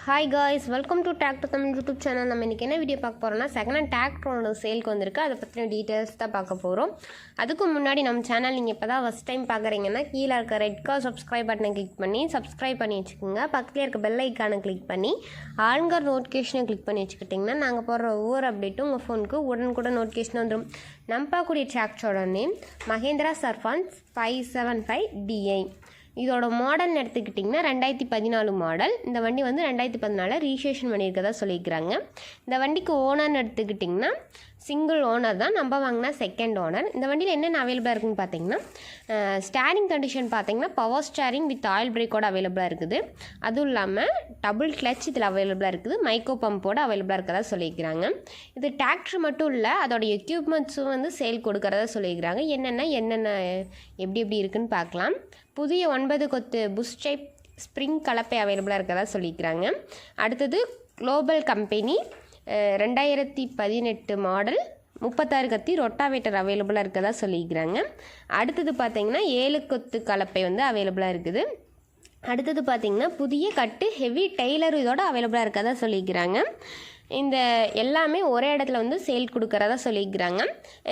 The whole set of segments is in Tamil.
Hi guys, welcome to Tractor Tamil YouTube channel. நம்ம இன்னைக்கு என்ன வீடியோ பார்க்க போறோம்னா செகண்ட் ஹேண்ட் டிராக்டரோட சேல்க்கு வந்திருக்கு. அதை பத்தின டீடைல்ஸ் தான் பார்க்க போறோம். அதுக்கு முன்னாடி நம்ம சேனல் நீங்க இப்பதான் ஃபர்ஸ்ட் டைம் பார்க்கறீங்கன்னா கீழ இருக்க ரெட் கலர் subscribe பட்டனை கிளிக் பண்ணி subscribe பண்ணி வெச்சுக்கோங்க. பக்கத்துல இருக்க பெல் ஐகானை கிளிக் பண்ணி ஆல்ங்கர் நோட்டிஃபிகேஷனை கிளிக் பண்ணி வெச்சுக்கிட்டீங்கன்னா நாங்க போடுற ஒவ்வொரு அப்டேட்டும் உங்க ஃபோனுக்கு உடனுக்குடன் நோட்டிஃபிகேஷன் வந்துரும். நம்ம பார்க்கக்கூடிய டிராக்டரோட நேம் Mahindra Sarpanch 575DI. இதோட மாடல் எடுத்துக்கிட்டிங்கன்னா 2014 மாடல். இந்த வண்டி வந்து 2014 ரிஜிஸ்ட்ரேஷன் பண்ணியிருக்கதா சொல்லியிருக்கிறாங்க. இந்த வண்டிக்கு ஓனர்னு எடுத்துக்கிட்டிங்கன்னா சிங்கிள் ஓனர் தான், நம்ம வாங்கினா செகண்ட் ஓனர். இந்த வண்டியில் என்னென்ன அவைலபிளாக இருக்குதுன்னு பார்த்தீங்கன்னா ஸ்டேரிங் கண்டிஷன் பார்த்தீங்கன்னா பவர் ஸ்டேரிங் வித் ஆயில் பிரேக்கோடு அவைலபிளாக இருக்குது. அதுவும் இல்லாமல் டபுள் கிளச் இதில் அவைலபிளாக இருக்குது. மைக்ரோ பம்போடு அவைலபிளாக இருக்கிறதா சொல்லியிருக்கிறாங்க. இது டிராக்டர் மட்டும் இல்லை, அதோடைய எக்யூப்மெண்ட்ஸும் வந்து சேல் கொடுக்கறதா சொல்லியிருக்கிறாங்க. என்னென்ன எப்படி இருக்குன்னு பார்க்கலாம். புதிய 9 கொத்து புஷ் டைப் ஸ்ப்ரிங் கலப்பை அவைலபிளாக இருக்கிறதா சொல்லியிருக்கிறாங்க. அடுத்தது குளோபல் கம்பெனி 2018 மாடல் 36 கத்தி ரொட்டாவேட்டர் அவைலபிளாக இருக்கிறதா சொல்லியிருக்கிறாங்க. அடுத்தது பார்த்திங்கன்னா 7 கொத்து கலப்பை வந்து அவைலபிளாக இருக்குது. அடுத்தது பார்த்திங்கன்னா புதிய கட்டு ஹெவி டெய்லர் இதோட அவைலபிளாக இருக்கிறதா சொல்லியிருக்கிறாங்க. இந்த எல்லாமே ஒரே இடத்துல வந்து சேல் கொடுக்கறதா சொல்லியிருக்கிறாங்க.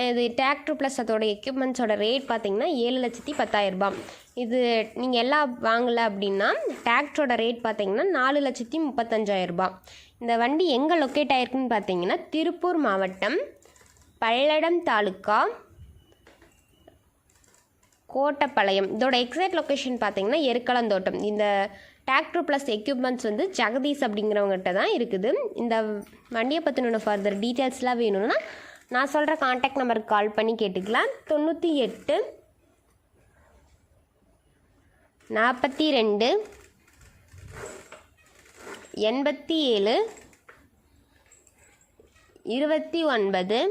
இது டிராக்டர் ப்ளஸ் அதோட எக்யூப்மெண்ட்ஸோட ரேட் பார்த்திங்கன்னா 7,10,000 ரூபாய். இது நீங்கள் எல்லாம் வாங்கலை அப்படின்னா டிராக்டரோட ரேட் பார்த்திங்கன்னா 4,35,000 ரூபாய். இந்த வண்டி எங்கே லொக்கேட் ஆகிருக்குன்னு பார்த்தீங்கன்னா திருப்பூர் மாவட்டம் பல்லடம் தாலுக்கா கோட்டப்பாளையம். இதோட எக்ஸாக்ட் லொக்கேஷன் பார்த்தீங்கன்னா எருக்களந்தோட்டம். இந்த டிராக்டர் ப்ளஸ் எக்யூப்மெண்ட்ஸ் வந்து ஜெகதீஷ் அப்படிங்கிறவங்ககிட்ட தான் இருக்குது. இந்த வண்டியை பற்றின ஃபர்தர் டீட்டெயில்ஸ்லாம் வேணும்னா நான் சொல்கிற கான்டாக்ட் நம்பருக்கு கால் பண்ணி கேட்டுக்கலாம். 98 42 87 29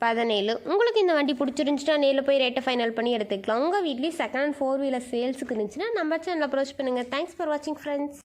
17. உங்களுக்கு இந்த வண்டி பிடிச்சிருந்துச்சுன்னா நேரில் போய் ரேட்டை ஃபைனல் பண்ணி எடுத்துக்கலாம். உங்கள் வீட்லேயும் செகண்ட் ஹேண்ட் 4 வீலர் சேல்ஸுக்கு இருந்துச்சுன்னா நம்ம சேனல் அப்ரோச் பண்ணுங்கள். தேங்க்ஸ் ஃபார் வாட்சிங் ஃப்ரெண்ட்ஸ்.